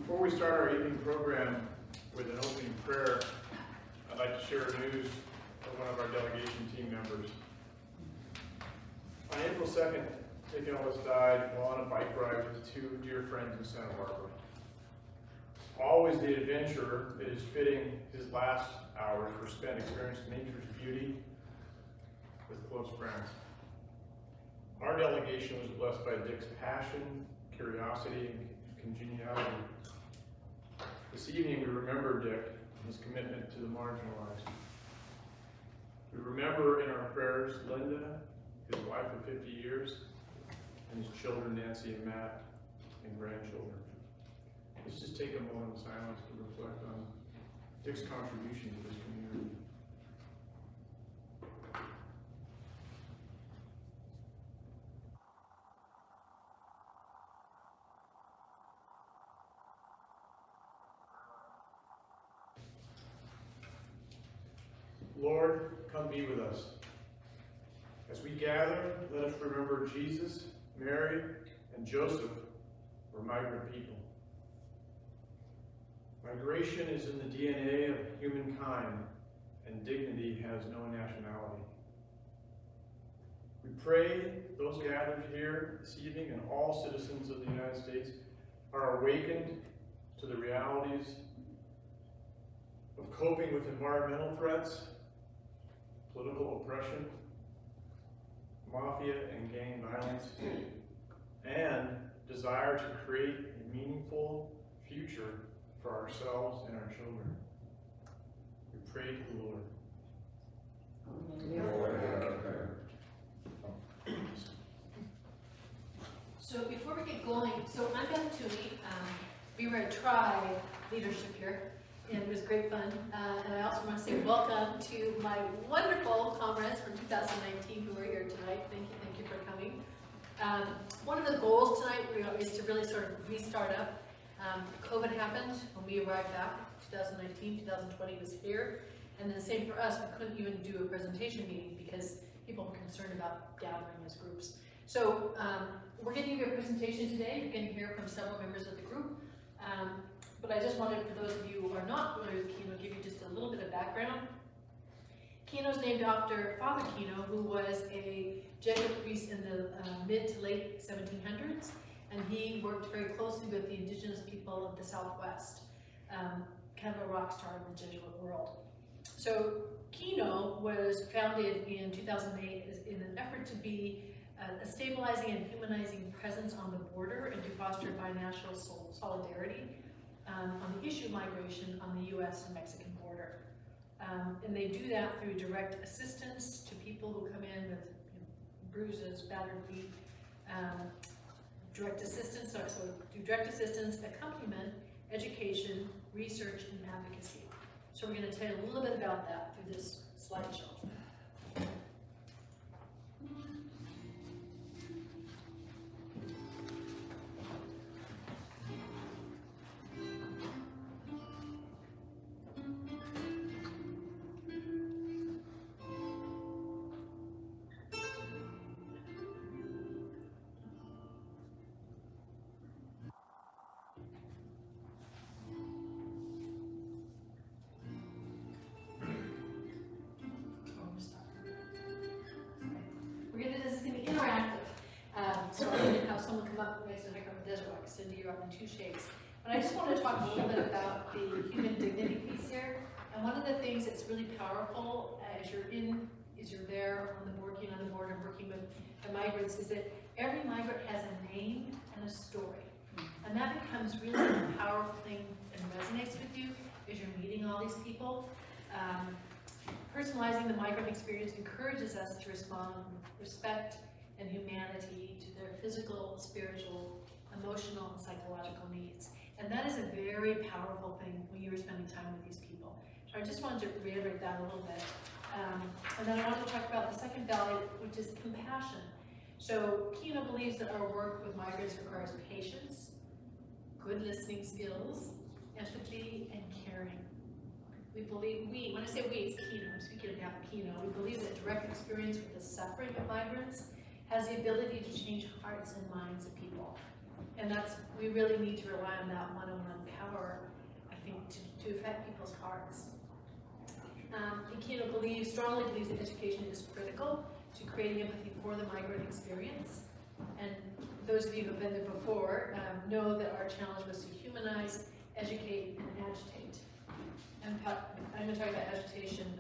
Before we start our evening program with an opening prayer, I'd like to share news of one of our delegation team members. On April 2nd, Kino died while on a bike ride with two dear friends in Santa Barbara. Always the adventurer, it is fitting his last hours were spent experiencing nature's beauty with close friends. Our delegation was blessed by Dick's passion, curiosity, and congeniality. This evening we remember Dick and his commitment to the marginalized. We remember in our prayers Linda, his wife of 50 years, and his children Nancy and Matt, and grandchildren. Let's just take a moment of silence to reflect on Dick's contribution to this community. Lord, come be with us. As we gather, let us remember Jesus, Mary, and Joseph were migrant people. Migration is in the DNA of humankind, and dignity has no nationality. We pray those gathered here this evening and all citizens of the United States are awakened to the realities of coping with environmental threats, political oppression, mafia and gang violence, and desire to create a meaningful future for ourselves and our children. We pray to the Lord. So before we get going, I'm Beth Toomey. We were a tri leadership here, and it was great fun. And I also want to say welcome to my wonderful comrades from 2019 who are here tonight. Thank you for coming. One of the goals tonight is to really sort of restart up. COVID happened when we arrived back. 2019, 2020 was here, and then the same for us. We couldn't even do a presentation meeting because people were concerned about gathering as groups. So we're going to give you a presentation today. You're going to hear from several members of the group. But I just wanted, for those of you who are not familiar with Kino, give you just a little bit of background. Kino is named after Father Kino, who was a Jesuit priest in the mid to late 1700s, and he worked very closely with the indigenous people of the Southwest, kind of a rock star in the Jesuit world. So Kino was founded in 2008 in an effort to be a stabilizing and humanizing presence on the border and to foster binational solidarity on the issue of migration on the U.S. and Mexican border. And they do that through direct assistance to people who come in with bruises, battered feet, direct assistance, do direct assistance, accompaniment, education, research, and advocacy. So we're going to tell you a little bit about that through this slideshow. This is going to be interactive. So I'm going to have someone come up and say, I'm a desert rock. Cindy, you're up in two shapes. But I just want to talk a little bit about the human dignity piece here. And one of the things that's really powerful as you're there on the working on the border, working with the migrants, is that every migrant has a name and a story. And that becomes really a powerful thing and resonates with you as you're meeting all these people. Personalizing the migrant experience encourages us to respond with respect and humanity to their physical, spiritual, emotional, and psychological needs. And that is a very powerful thing when you are spending time with these people. So I just wanted to reiterate that a little bit. And then I want to talk about the second value, which is compassion. So Kino believes that our work with migrants requires patience, good listening skills, empathy, and caring. We believe, when I say we, it's Kino, I'm speaking on behalf of Kino, we believe that direct experience with the suffering of migrants has the ability to change hearts and minds of people. And we really need to rely on that one-on-one power, I think, to affect people's hearts. And Kino strongly believes that education is critical to creating empathy for the migrant experience. And those of you who have been there before know that our challenge was to humanize, educate, and agitate. And I'm going to talk about agitation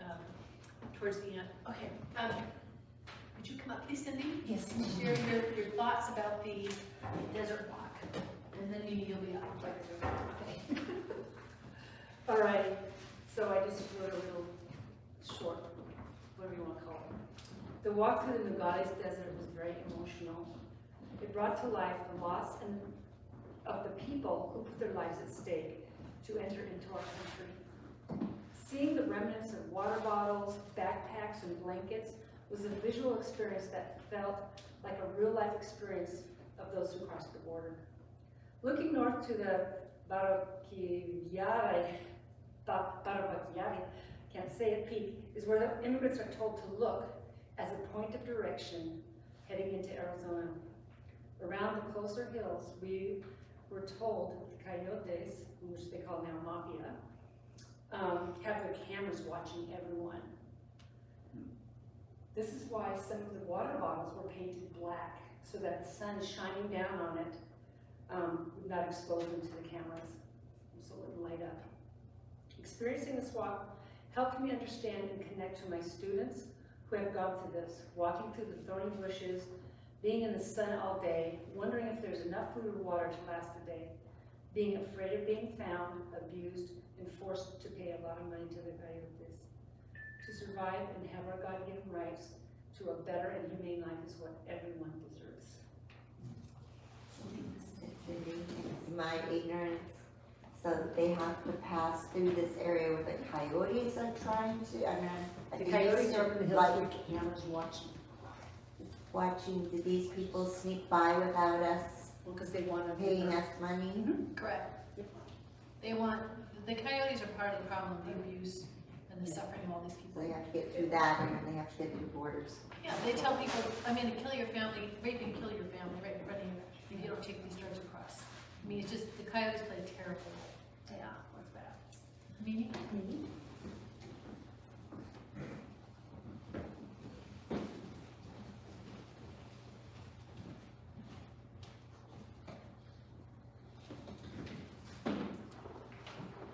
towards the end. Okay. Would you come up, please, Cindy? Yes. Share your thoughts about the desert walk, and then you'll be up. Okay. All right, so I just wrote a little short, whatever you want to call it. The walk through the Nogales Desert was very emotional. It brought to life the loss of the people who put their lives at stake to enter into our country. Seeing the remnants of water bottles, backpacks, and blankets was a visual experience that felt like a real-life experience of those who crossed the border. Looking north to the Barranquillare, can't say it, peak, is where the immigrants are told to look as a point of direction heading into Arizona. Around the closer hills, we were told the coyotes, which they call now mafia, have their cameras watching everyone. This is why some of the water bottles were painted black, so that the sun shining down on it would not expose them to the cameras, so it wouldn't light up. Experiencing this walk helped me understand and connect to my students who have gone through this, walking through the thorny bushes, being in the sun all day, wondering if there's enough food or water to last the day, being afraid of being found, abused, and forced to pay a lot of money to the coyotes. To survive and have our God-given rights to a better and humane life is what everyone deserves. My ignorance. So they have to pass through this area where the coyotes are trying to, The coyotes are in the hills with cameras watching. do these people sneak by without us Because they want to paying us money? Correct. They want, the coyotes are part of the problem, the abuse and the suffering of all these So people. they have to get through that, and then they have to get through borders. Yeah, they tell people, I'm gonna kill your family, rape and kill your family right in front of you if you don't take these drugs across. I mean, it's just, the coyotes play a terrible role. Yeah, what's that? Mimi?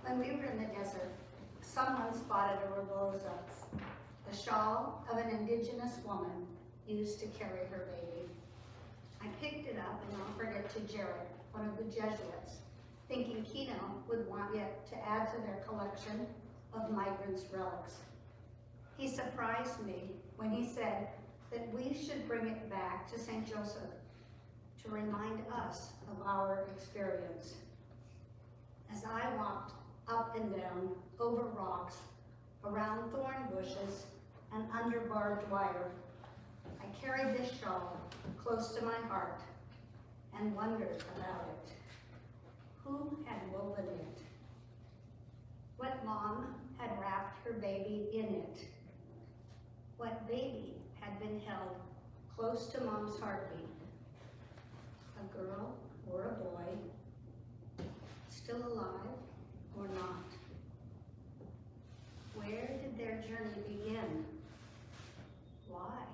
When we were in the desert, someone spotted a rebozo, the shawl of an indigenous woman used to carry her baby. I picked it up and offered it to Jared, one of the Jesuits, thinking Kino would want it to add to their collection of migrants' relics. He surprised me when he said that we should bring it back to St. Joseph to remind us of our experience. As I walked up and down, over rocks, around thorn bushes, and under barbed wire, I carried this shawl close to my heart and wondered about it. Who had woven it? What mom had wrapped her baby in it? What baby had been held close to mom's heartbeat? A girl or a boy? Still alive or not? Where did their journey begin? Why?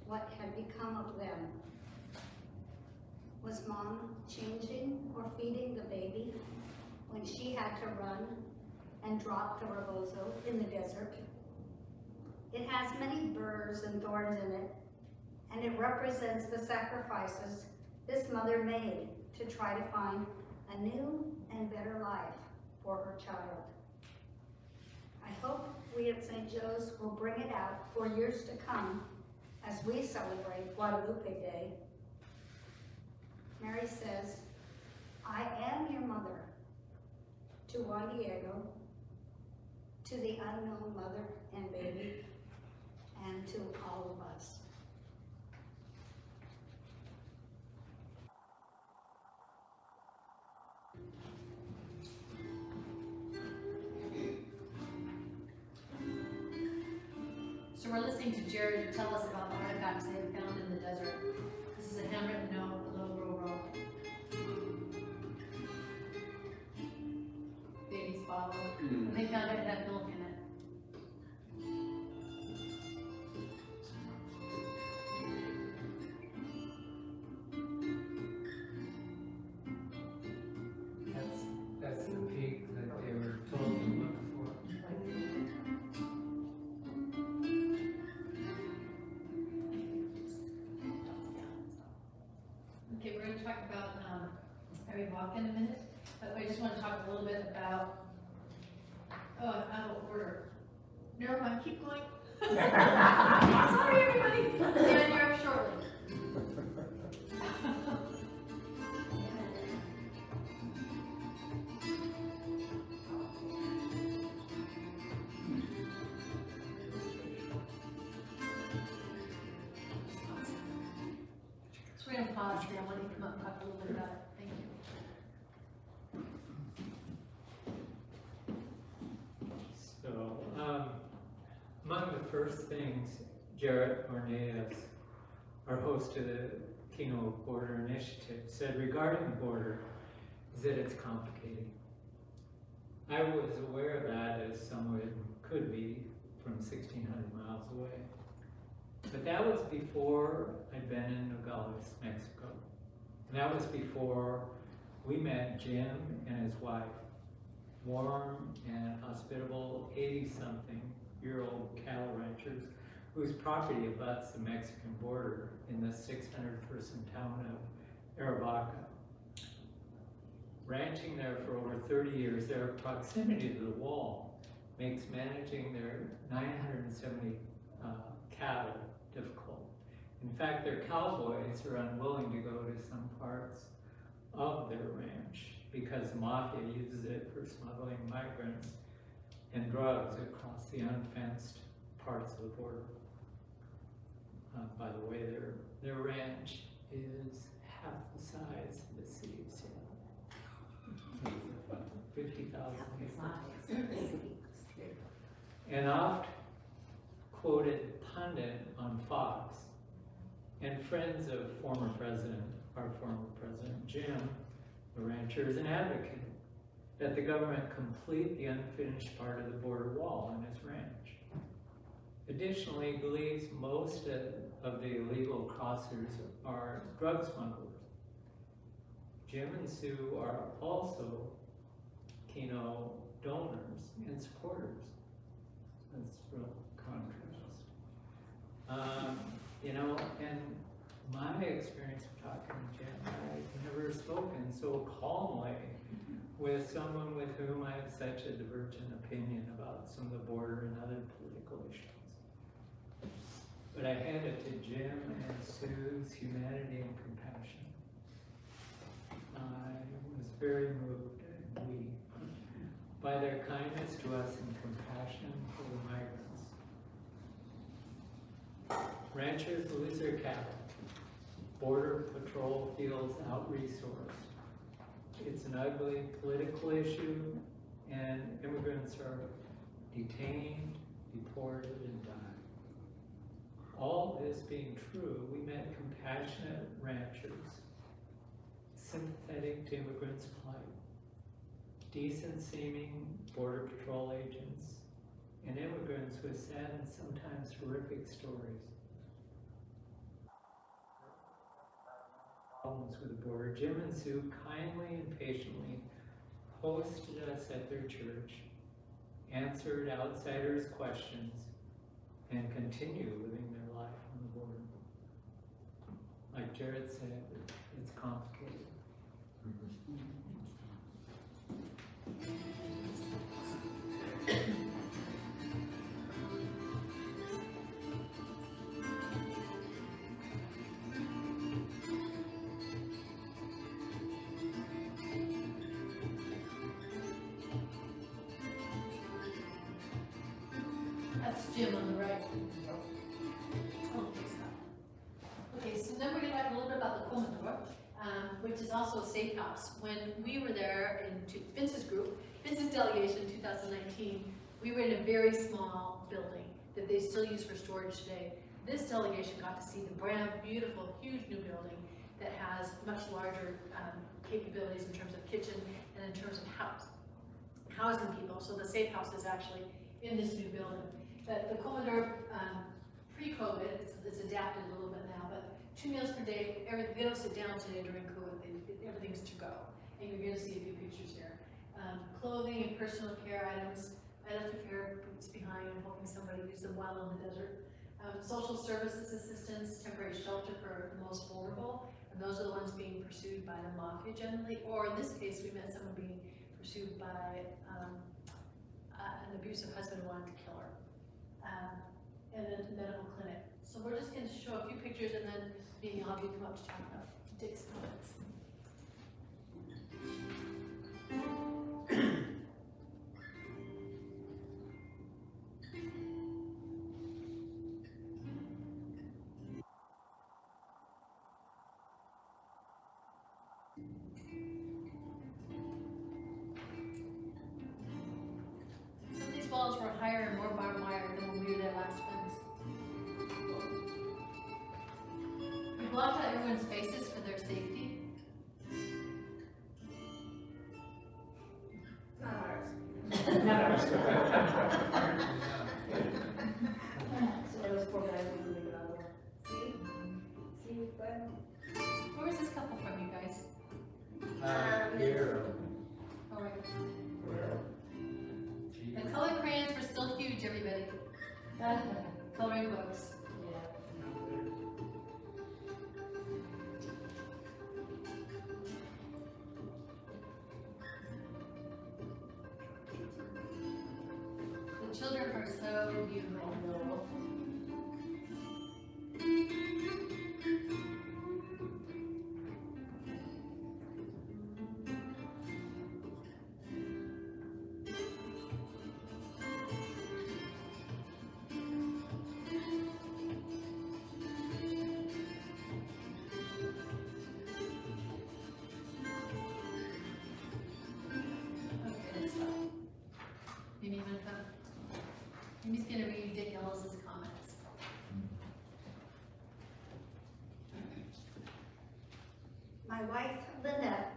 What had become of them? Was mom changing or feeding the baby when she had to run and drop the rebozo in the desert? It has many burrs and thorns in it, and it represents the sacrifices this mother made to try to find a new and better life for her child. I hope we at St. Joe's will bring it out for years to come as we celebrate Guadalupe Day. Mary says, I am your mother, to Juan Diego, to the unknown mother and baby, and to all of us. So we're listening to Jared tell us about the artifacts they have found in the desert. This is a handwritten note, a little bottle, and they found it had milk in it. That's the peak that they were told to look for. Okay, we're gonna talk about, Harry Walk in a minute, but I just wanna talk a little bit about, out of order. Never mind, keep going. Sorry, everybody. Dan, you're up shortly. So we're gonna pause here, I want you to come up and talk a little bit about it, thank you. So, among the first things, Jarrett Orneas, our host of the Kino Border Initiative, said regarding the border is that it's complicated. I was aware of that as someone could be from 1,600 miles away. But that was before I'd been in Nogales, Mexico. And that was before we met Jim and his wife, warm and hospitable 80-something-year-old cattle ranchers whose property abuts the Mexican border in the 600-person town of Aravaca. Ranching there for over 30 years, their proximity to the wall makes managing their 970 cattle difficult. In fact, their cowboys are unwilling to go to some parts of their ranch because the mafia uses it for smuggling migrants and drugs across the unfenced parts of the border. By the way, their ranch is half the size of the city of Seattle. It's about 50,000 people. An oft-quoted pundit on Fox and friends of our former President Jim, the rancher, is an advocate that the government complete the unfinished part of the border wall on his ranch. Additionally, he believes most of the illegal crossers are drug smugglers. Jim and Sue are also Kino donors and supporters. That's a real contrast. You know, and my experience of talking to Jim, I've never spoken so calmly with someone with whom I have such a divergent opinion about some of the border and other political issues. But I hand it to Jim and Sue's humanity and compassion. I was very moved and we by their kindness to us and compassion for the migrants. Ranchers lose their cattle. Border Patrol feels out-resourced. It's an ugly political issue, and immigrants are detained, deported, and die. All this being true, we met compassionate ranchers, sympathetic to immigrants' plight, decent-seeming Border Patrol agents, and immigrants with sad and sometimes horrific stories. Problems with the border. Jim and Sue kindly and patiently hosted us at their church, answered outsiders' questions, and continue living their life on the border. Like Jared said, it's complicated. That's Jim on the right. Oh, thanks, Scott. Okay, so then we're gonna talk a little bit about the Comador, which is also a safe house. When we were there in Vince's group, Vince's delegation in 2019, we were in a very small building that they still use for storage today. This delegation got to see the brand beautiful, huge new building that has much larger capabilities in terms of kitchen and in terms of housing people, so the safe house is actually in this new building. The Commodore, pre-COVID, it's adapted a little bit now, but 2 meals per day, they don't sit down today during COVID, everything's to go. And you're gonna see a few pictures here. Clothing and personal care items. I left a few boots behind, I'm hoping somebody used them while in the desert. Social services assistance, temporary shelter for the most vulnerable, and those are the ones being pursued by the mafia generally, or in this case, we met someone being pursued by an abusive husband who wanted to kill her, in a medical clinic. So we're just going to show a few pictures, and then maybe I'll have you come up to talk about Dick's comments. Some of these walls were higher and more barbed wire than when we were there last Wednesday. We blocked out everyone's faces for their safety. Not ours. Not ours. So those poor guys wouldn't make it out of there. See, but. Where is this couple from, you guys? Here. Oh, right. The color crayons were still huge, everybody. Coloring books. The children are so beautiful. Okay, let's stop. Mimi, you wanna come? Mimi's gonna read Dick Ellis's comments. My wife, Lynette,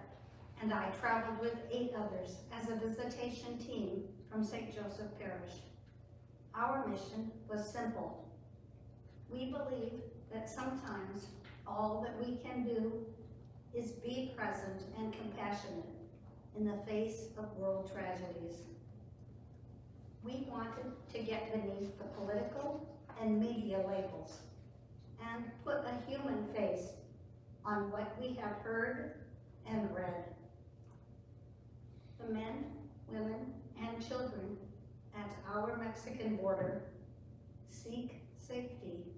and I traveled with 8 others as a visitation team from St. Joseph Parish. Our mission was simple. We believe that sometimes all that we can do is be present and compassionate in the face of world tragedies. We wanted to get beneath the political and media labels and put a human face on what we have heard and read. The men, women, and children at our Mexican border seek safety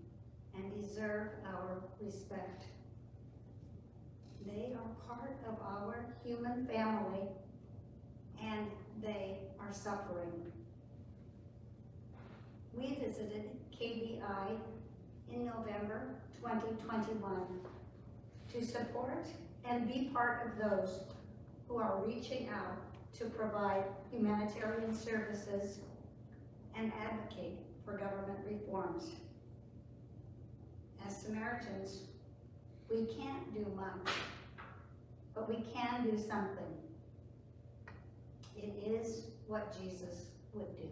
and deserve our respect. They are part of our human family, and they are suffering. We visited KBI in November 2021 to support and be part of those who are reaching out to provide humanitarian services and advocate for government reforms. As Samaritans, we can't do much, but we can do something. It is what Jesus would do.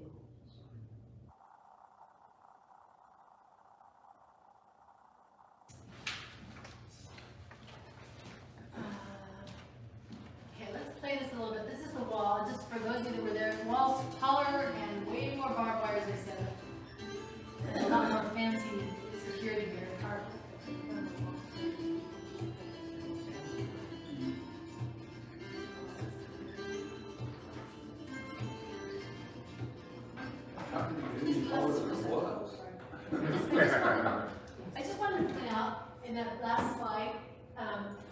Okay, let's play this a little bit. This is the wall, just for those of you that were there. The wall's taller and way more barbed wire, as I said. A lot more fancy security here. I just wanted to point out in that last slide,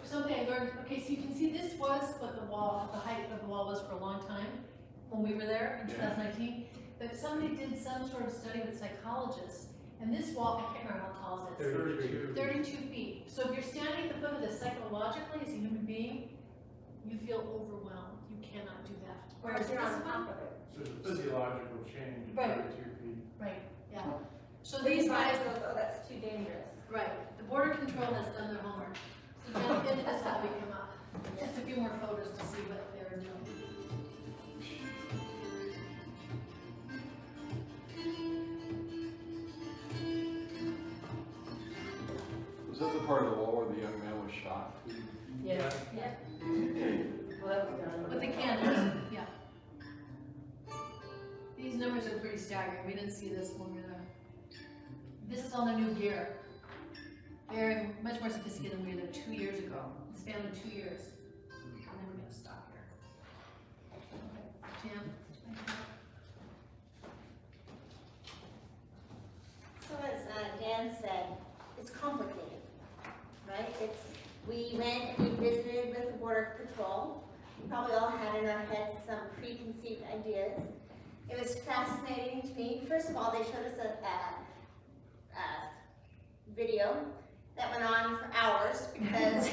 something I learned. Okay, so you can see this was what the height of the wall was for a long time when we were there in 2019. But somebody did some sort of study with psychologists, and this wall, I can't remember how tall it is. 32 feet. So if you're standing at the foot of this psychologically as a human being, you feel overwhelmed. You cannot do that. Whereas this one, of it. So there's a physiological change in Right. 32 feet. right, yeah. So these guys, Oh, that's too dangerous. right, the border control has done their homework. So now this is how we come up. Just a few more photos to see what they're doing. Yes, Yeah. Well, that was done. with the candles, yeah. These numbers are pretty staggering, we didn't see this when we were there. This is on the new gear. Very, much more sophisticated than we did 2 years ago, it's been in 2 years. And then we're gonna stop here. Jim? So as Dan said, it's complicated, right? We went, we visited with the Border Patrol. We probably all had in our heads some preconceived ideas. It was fascinating to me. First of all, they showed us a video that went on for hours because,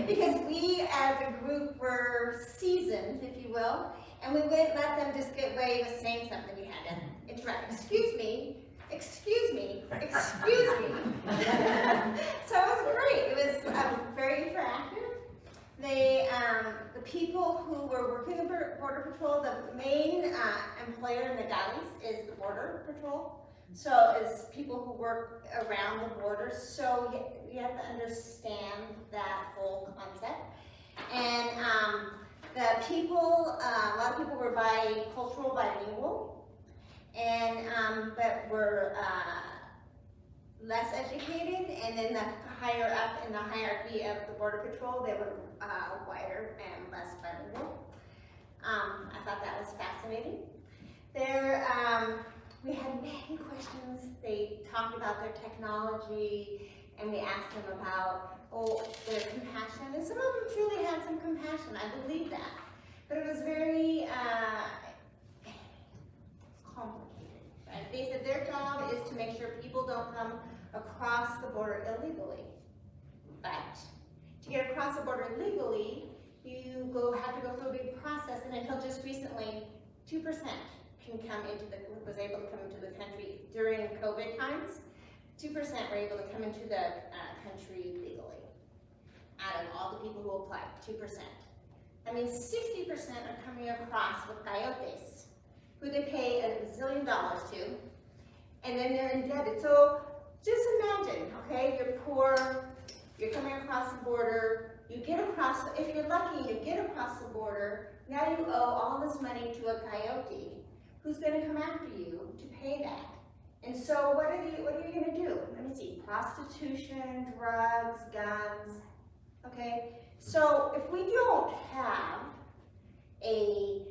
because we as a group were seasoned, if you will, and we wouldn't let them just get away with saying something. We had to interact. Excuse me. Excuse me, excuse me. So it was great. It was very interactive. The people who were working the Border Patrol, the main employer in the galleys is the Border Patrol. So it's people who work around the border. So you have to understand that whole concept. And the people, a lot of people were cultural bilingual. And but were less educated, and then the higher up in the hierarchy of the Border Patrol, they were whiter and less bilingual. I thought that was fascinating. There, we had many questions. They talked about their technology, and we asked them about their compassion, and some of them truly had some compassion. I believe that, but it was very complicated, right? They said their job is to make sure people don't come across the border illegally. But to get across the border legally, you have to go through a big process, and until just recently, 2% was able to come into the country during COVID times. 2% were able to come into the country legally. Out of all the people who applied, 2%. That means 60% are coming across with coyotes, who they pay $1 zillion to, and then they're indebted. So just imagine, okay, you're poor, you're coming across the border, you get across, if you're lucky, you get across the border, now you owe all this money to a coyote who's gonna come after you to pay that. And so what are you gonna do? Let me see, prostitution, drugs, guns, okay? So if we don't have a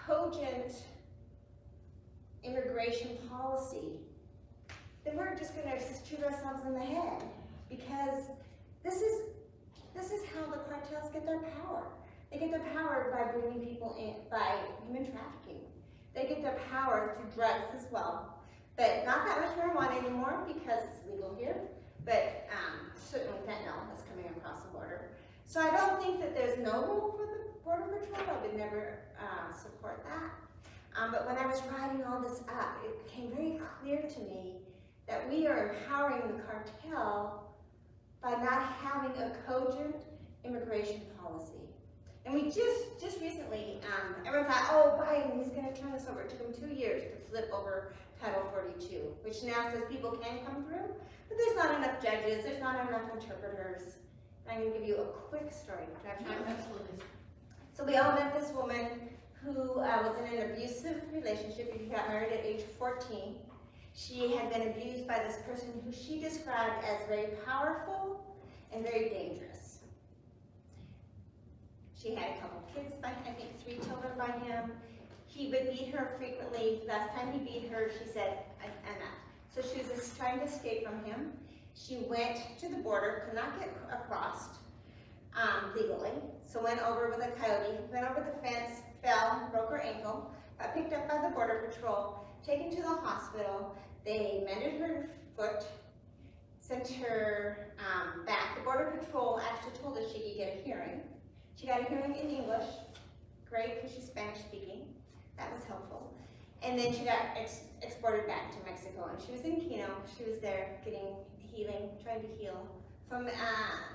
cogent immigration policy, then we're just going to shoot ourselves in the head, because this is how the cartels get their power. They get their power by bringing people in, by human trafficking. They get their power through drugs as well, but not that much marijuana anymore because it's legal here, but certainly fentanyl is coming across the border. So I don't think that there's no role for the Border Patrol. I would never support that. But when I was writing all this up, it became very clear to me that we are empowering the cartel by not having a cogent immigration policy. And we just recently, everyone thought, oh, Biden, he's going to turn this over. It took him 2 years to flip over Title 42, which now says people can come through, but there's not enough judges, there's not enough interpreters. I'm going to give you a quick story. Do I have time? Absolutely. So we all met this woman who was in an abusive relationship. She got married at age 14. She had been abused by this person who she described as very powerful and very dangerous. She had a couple kids by, I think 3 children by him. He would beat her frequently. Last time he beat her, she said, enough. So she was just trying to escape from him. She went to the border, could not get across legally, so went over with a coyote, went over the fence, fell, broke her ankle, got picked up by the Border Patrol, taken to the hospital. They mended her foot, sent her back. The Border Patrol actually told her she could get a hearing. She got a hearing in English, great, because she's Spanish speaking. That was helpful. And then she got exported back to Mexico, and she was in Kino. She was there getting healing, trying to heal from,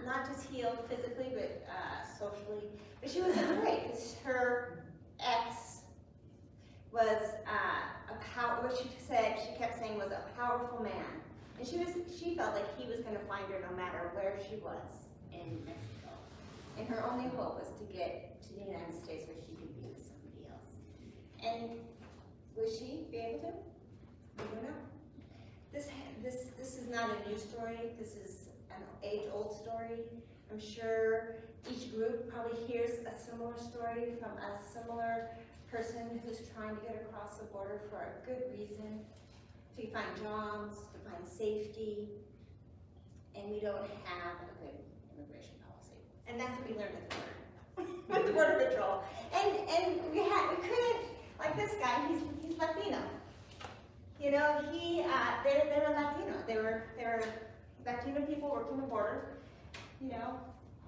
not just heal physically, but socially. But she was afraid, because her ex was what she said, she kept saying was a powerful man. And she felt like he was gonna find her no matter where she was in Mexico. And her only hope was to get to the United States where she could be with somebody else. And will she be able to? We don't know. This is not a new story. This is an age-old story. I'm sure each group probably hears a similar story from a similar person who's trying to get across the border for a good reason, to find jobs, to find safety, and we don't have a good immigration policy. And that's what we learned at the border, with the Border Patrol. And we couldn't, like this guy, he's Latino. You know, they were Latino. They were Latino people working the border. You know,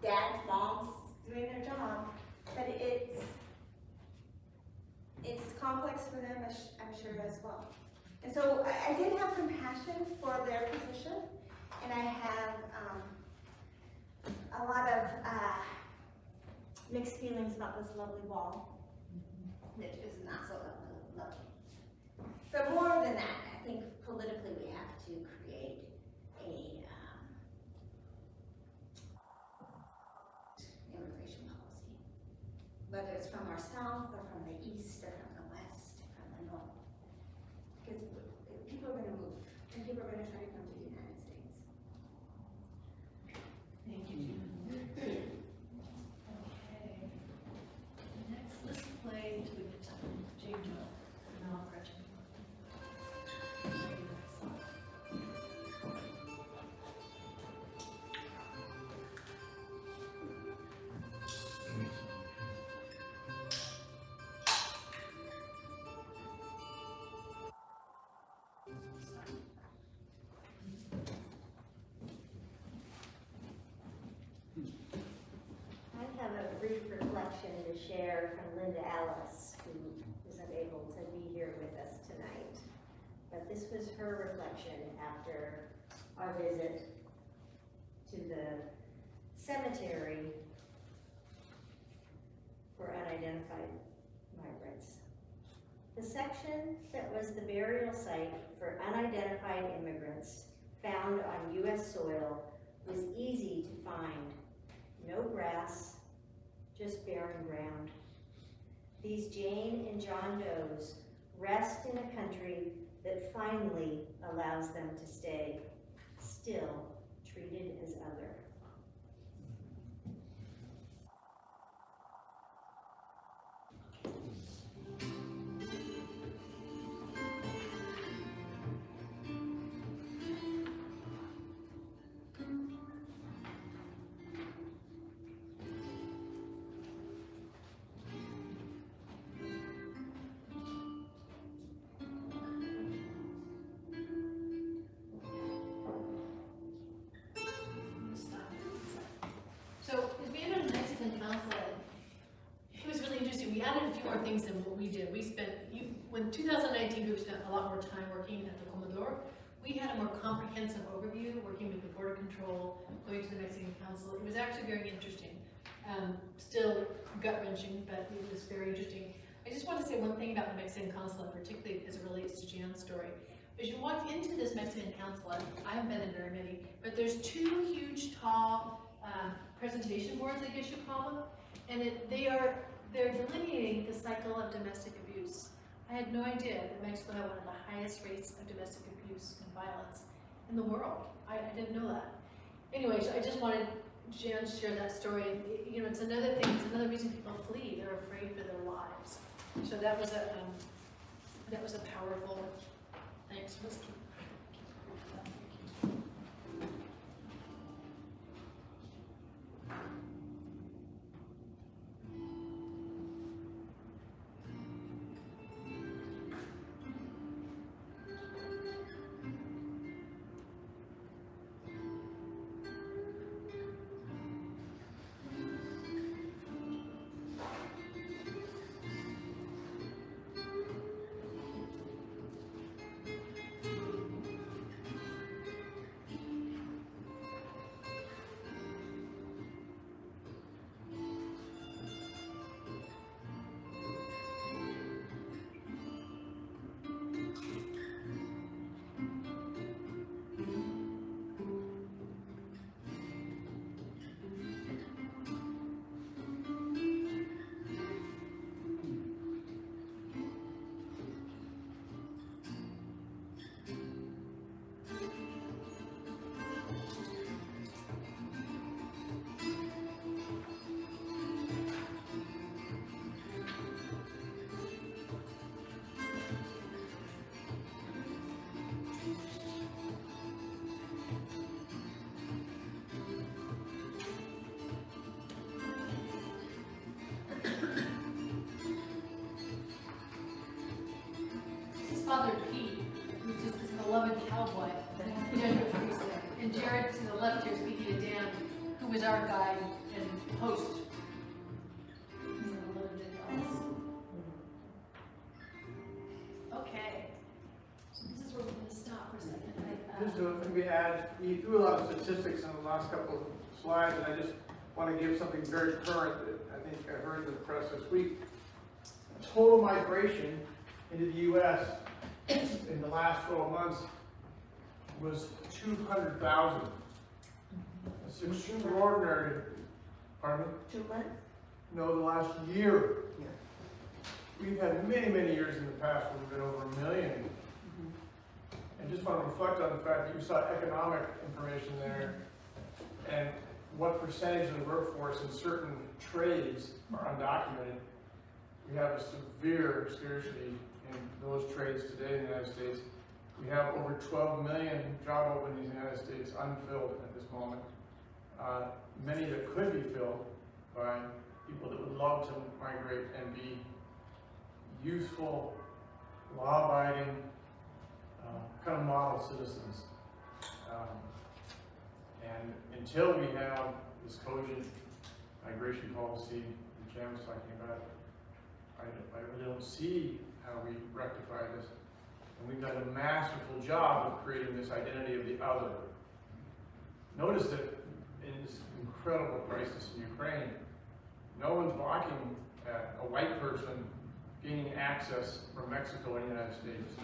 dads, moms doing their job. But it's complex for them, I'm sure, as well. And so I did have compassion for their position, and I have a lot of mixed feelings about this lovely wall, which is not so lovely. But more than that, I think politically we have to create a immigration policy, whether it's from our south or from the east or from the west, from the north, because people are going to move and people are going to try to come to the United States. Thank you, Gina. Okay. Next, let's play until we get to Jane Joe. And then I'll Gretchen. I have a brief reflection to share from Linda Alice, who isn't able to be here with us tonight. But this was her reflection after our visit to the cemetery for unidentified migrants. The section that was the burial site for unidentified immigrants found on U.S. soil was easy to find. No grass, just barren ground. These Jane and John Does rest in a country that finally allows them to stay, still treated as other. So, as we entered the Mexican consulate, it was really interesting. We added a few more things than what we did. When 2019 group spent a lot more time working at the Comodoro, we had a more comprehensive overview, working with the Border Control, going to the Mexican consulate. It was actually very interesting. Still gut-wrenching, but it was very interesting. I just want to say one thing about the Mexican consulate, particularly as it relates to Jan's story. As you walk into this Mexican consulate, I haven't been in very many, but there's two huge, tall presentation boards, I guess you call them, and they're delineating the cycle of domestic abuse. I had no idea that Mexico had one of the highest rates of domestic abuse and violence in the world. I didn't know that. Anyways, I just wanted Jan to share that story. And, you know, it's another thing, it's another reason people flee. They're afraid for their lives. So that was a powerful. Thanks. Let's keep. our guide and host. He's in the Little Dallas. Okay, so this is where we're gonna stop for a second. Just to maybe add, you threw a lot of statistics in the last couple of slides, and I just want to give something very current that I think I heard in the press this week. Total migration into the U.S. in the last 12 months was 200,000. It's extraordinary. Pardon me? 2 months? No, the last year. We've had many, many years in the past where we've been over 1 million. And just want to reflect on the fact that you saw economic information there and what percentage of the workforce in certain trades are undocumented. We have a severe scarcity in those trades today in the United States. We have over 12 million job openings in the United States unfilled at this moment. Many that could be filled by people that would love to migrate and be useful, law-abiding, kind of model citizens. And until we have this cogent migration policy that Jan was talking about, I really don't see how we rectify this. And we've done a masterful job of creating this identity of the other. Notice that in this incredible crisis in Ukraine, no one's balking at a white person gaining access from Mexico and the United States.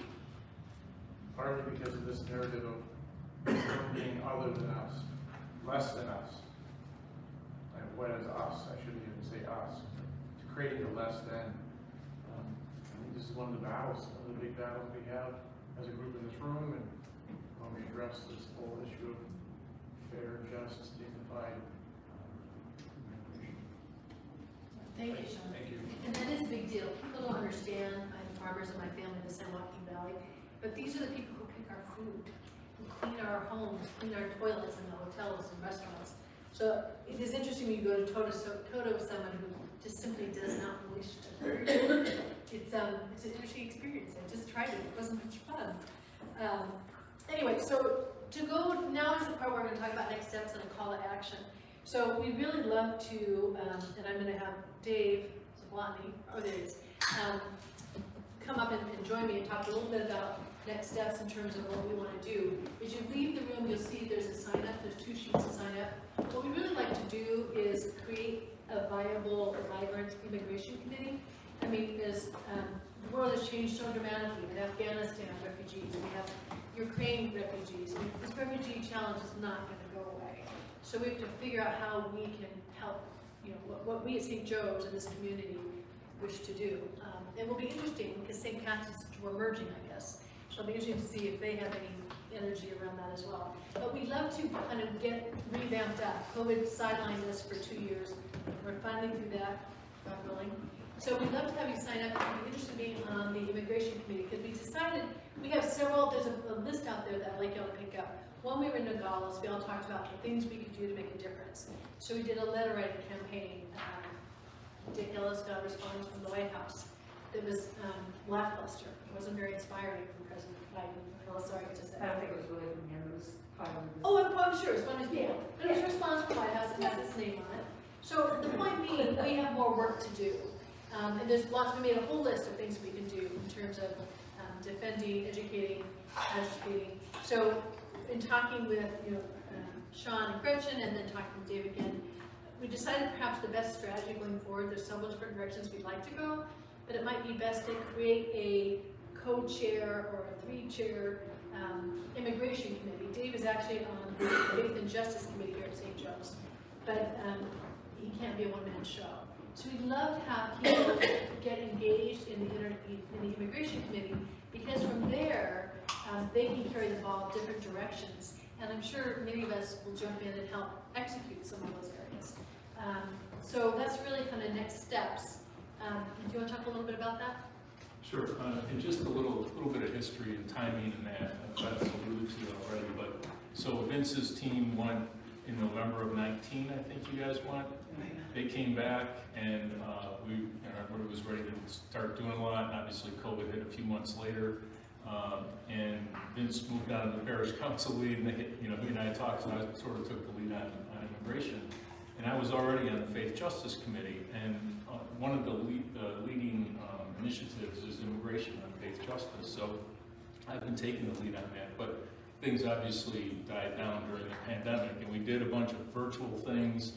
Partly because of this narrative of someone being other than us, less than us. And what is us? I shouldn't even say us. To creating the less than. I think this is one of the battles, one of the big battles we have as a group in this room, and when we address this whole issue of fair, just, dignified. Thank you, Sean. Thank you. And that is a big deal. People don't understand. I have farmers in my family in the San Joaquin Valley, but these are the people who pick our food, who clean our homes, clean our toilets in the hotels and restaurants. So it is interesting when you go to Toto with someone who just simply does not wish to hurt you. It's an interesting experience. I just tried it. It wasn't much fun. Anyway, so to go, now is the part where we're going to talk about next steps and a call to action. So we really love to, and I'm going to have Dave Zablotny, oh there he is, come up and join me and talk a little bit about next steps in terms of what we want to do. As you leave the room, you'll see there's a sign up, there's 2 sheets to sign up. What we really like to do is create a viable, vibrant immigration committee. I mean, as the world has changed so dramatically, we have Afghanistan refugees, we have Ukraine refugees. I mean, this refugee challenge is not going to go away. So we have to figure out how we can help, you know, what we at St. Joe's in this community wish to do. It will be interesting because St. Pat's is merging, I guess. So it'll be interesting to see if they have any energy around that as well. But we'd love to kind of get revamped up. COVID sidelined us for 2 years. We're finally through that, God willing. So we'd love to have you sign up if you're interested in being on the immigration committee, because we decided, we have several, there's a list out there that I'd like y'all to pick up. One, we were in Nogales, we all talked about the things we could do to make a difference. So we did a letter writing campaign. Dick Ellis got a response from the White House that was lackluster. It wasn't very inspiring from President Biden. I'm sorry to say. I don't think it was really from him, it was probably. Oh, I'm sure, it's one of his people. But it was a response from the White House, it has its name on it. So the point being, we have more work to do. And there's lots, we made a whole list of things we can do in terms of defending, educating, agitating. So in talking with Sean and Gretchen, and then talking with Dave again, we decided perhaps the best strategy going forward, there's several different directions we'd like to go, but it might be best to create a co-chair or a 3-chair immigration committee. Dave is actually on the Faith and Justice Committee here at St. Joe's, but he can't be a one-man show. So we'd love to have people get engaged in the immigration committee, because from there, they can carry the ball different directions. And I'm sure many of us will jump in and help execute some of those areas. So that's really kind of next steps. Do you want to talk a little bit about that? Sure, and just a little bit of history and timing and that, I've alluded to already, but so Vince's team went in November of 19, I think you guys went. They came back and everybody was ready to start doing a lot, and obviously COVID hit a few months later. And Vince moved out of the parish council lead, and he and I talked, and I sort of took the lead on immigration. And I was already on the Faith Justice Committee, and one of the leading initiatives is immigration on faith justice. So I've been taking the lead on that, but things obviously died down during the pandemic, and we did a bunch of virtual things.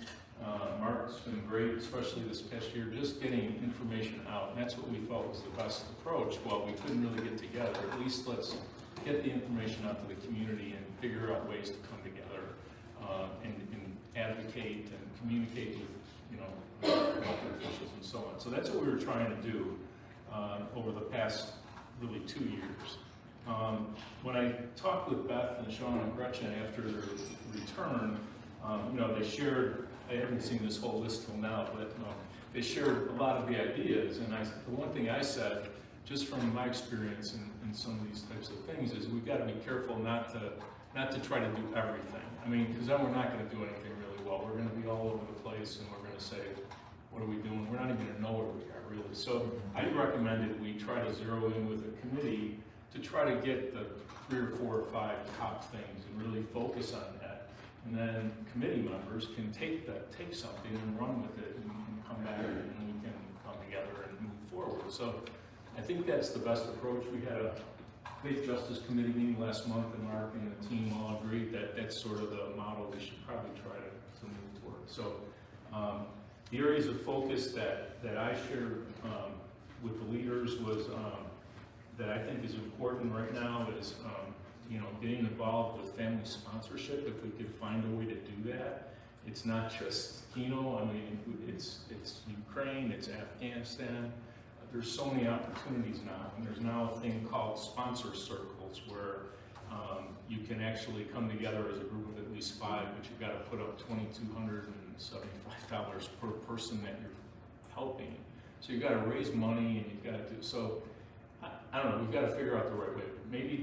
Mark's been great, especially this past year, just getting information out, and that's what we felt was the best approach. While we couldn't really get together, at least let's get the information out to the community and figure out ways to come together and advocate and communicate with, you know, elected officials and so on. So that's what we were trying to do over the past really 2 years. When I talked with Beth and Sean and Gretchen after their return, you know, they shared, I haven't seen this whole list till now, but they shared a lot of the ideas. And the one thing I said, just from my experience in some of these types of things, is we've got to be careful not to try to do everything. I mean, because then we're not going to do anything really well. We're going to be all over the place, and we're going to say, what are we doing? We're not even going to know where we are, really. So I recommended we try to zero in with a committee to try to get the 3 or 4 or 5 top things and really focus on that. And then committee members can take something and run with it and come back, and we can come together and move forward. So I think that's the best approach. We had a Faith Justice Committee meeting last month, and Mark and the team all agreed that that's sort of the model we should probably try to move toward. So the areas of focus that I shared with the leaders was that I think is important right now is you know, getting involved with family sponsorship, if we could find a way to do that. It's not just Kino, I mean, it's Ukraine, it's Afghanistan. There's so many opportunities now, and there's now a thing called sponsor circles where you can actually come together as a group of at least 5, but you've got to put up $2,275 per person that you're helping. So you've got to raise money, and you've got to do, so I don't know, we've got to figure out the right way. Maybe